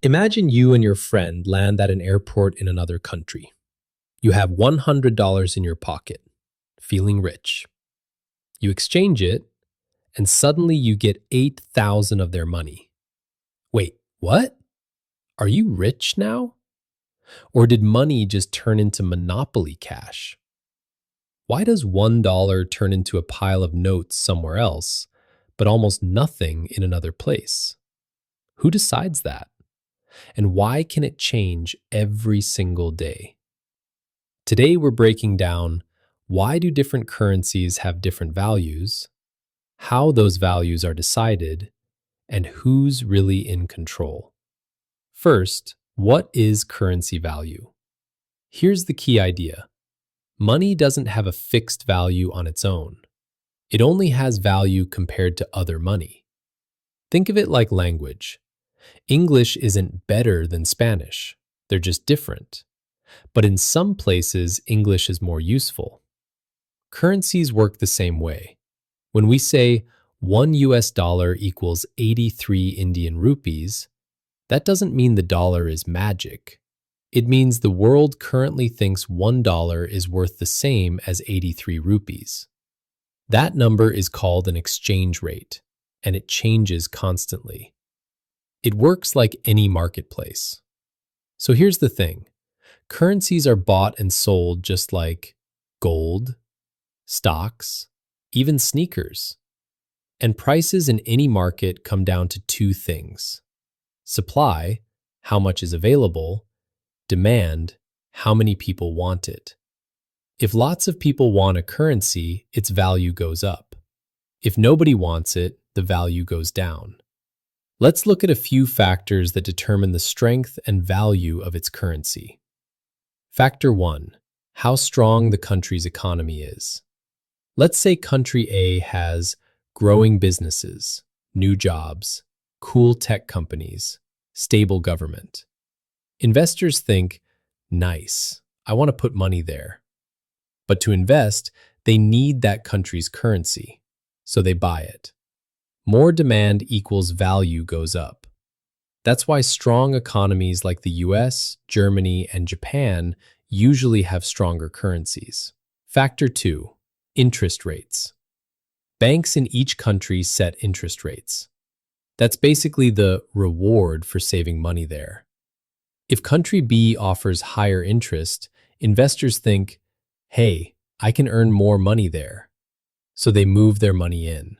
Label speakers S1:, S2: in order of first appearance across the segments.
S1: Imagine you and your friend land at an airport in another country. You have $100 in your pocket, feeling rich. You exchange it, and suddenly you get 8,000 of their money. Wait, what? Are you rich now? Or did money just turn into monopoly cash? Why does $1 turn into a pile of notes somewhere else, but almost nothing in another place? Who decides that? And why can it change every single day? Today, we're breaking down why do different currencies have different values, how those values are decided, and who's really in control. First, what is currency value? Here's the key idea. Money doesn't have a fixed value on its own. It only has value compared to other money. Think of it like language. English isn't better than Spanish. They're just different. But in some places, English is more useful. Currencies work the same way. When we say 1 US dollar equals 83 Indian rupees, that doesn't mean the dollar is magic. It means the world currently thinks $1 is worth the same as 83 rupees. That number is called an exchange rate, and it changes constantly. It works like any marketplace. So here's the thing. Currencies are bought and sold just like gold, stocks, even sneakers. And prices in any market come down to two things. Supply, how much is available, demand, how many people want it. If lots of people want a currency, its value goes up. If nobody wants it, the value goes down. Let's look at a few factors that determine the strength and value of its currency. Factor 1. How strong the country's economy is. Let's say country A has growing businesses, new jobs, cool tech companies, stable government. Investors think, nice, I want to put money there. But to invest, they need that country's currency, so they buy it. More demand equals value goes up. That's why strong economies like the US, Germany, and Japan usually have stronger currencies. Factor 2. Interest rates. Banks in each country set interest rates. That's basically the reward for saving money there. If country B offers higher interest, investors think, hey, I can earn more money there. So they move their money in.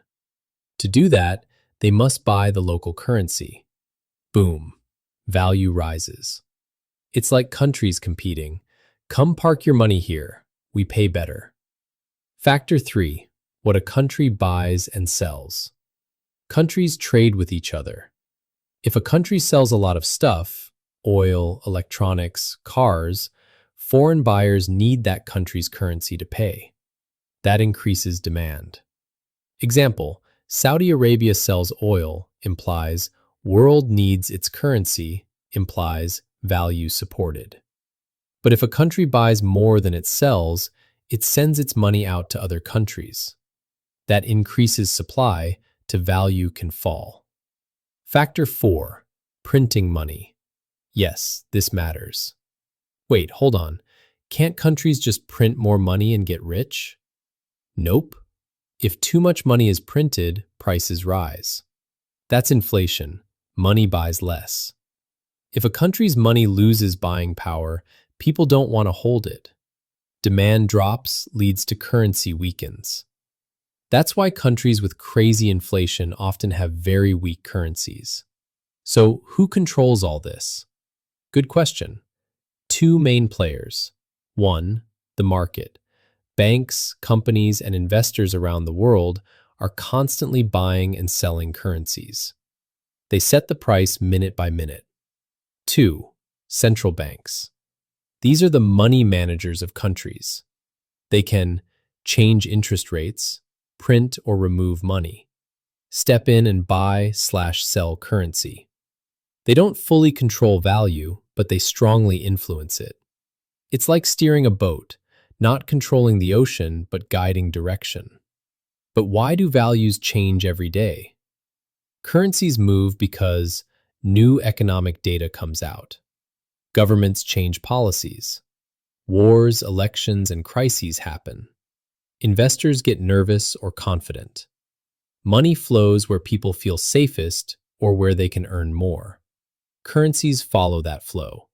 S1: To do that, they must buy the local currency. Boom, value rises. It's like countries competing. Come park your money here, we pay better. Factor 3. What a country buys and sells. Countries trade with each other. If a country sells a lot of stuff, oil, electronics, cars, foreign buyers need that country's currency to pay. That increases demand. Example, Saudi Arabia sells oil, implies world needs its currency, implies value supported. But if a country buys more than it sells, it sends its money out to other countries. That increases supply to value can fall. Factor 4. Printing money. Yes, this matters. Wait, hold on. Can't countries just print more money and get rich? Nope. If too much money is printed, prices rise. That's inflation. Money buys less. If a country's money loses buying power, people don't want to hold it. Demand drops, leads to currency weakens. That's why countries with crazy inflation often have very weak currencies. So, who controls all this? Good question. Two main players. 1. The market. Banks, companies, and investors around the world are constantly buying and selling currencies. They set the price minute by minute. 2. Central banks. These are the money managers of countries. They can change interest rates, print or remove money, step in and buy/sell currency. They don't fully control value, but they strongly influence it. It's like steering a boat, not controlling the ocean, but guiding direction. But why do values change every day? Currencies move because new economic data comes out. Governments change policies. Wars, elections, and crises happen. Investors get nervous or confident. Money flows where people feel safest or where they can earn more. Currencies follow that flow.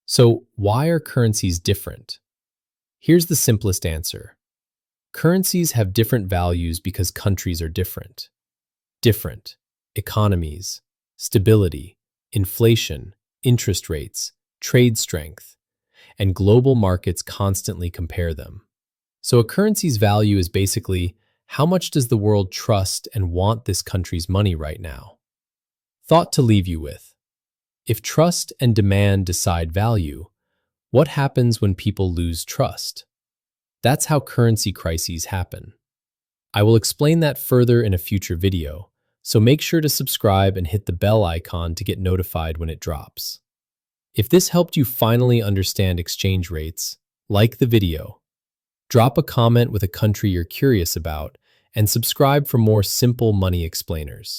S1: So, why are currencies different? Here's the simplest answer. Currencies have different values because countries are different. Different economies, stability, inflation, interest rates, trade strength, and global markets constantly compare them. So a currency's value is basically how much does the world trust and want this country's money right now? Thought to leave you with. If trust and demand decide value, what happens when people lose trust? That's how currency crises happen. I will explain that further in a future video, so make sure to subscribe and hit the bell icon to get notified when it drops. If this helped you finally understand exchange rates, like the video, drop a comment with a country you're curious about, and subscribe for more simple money explainers.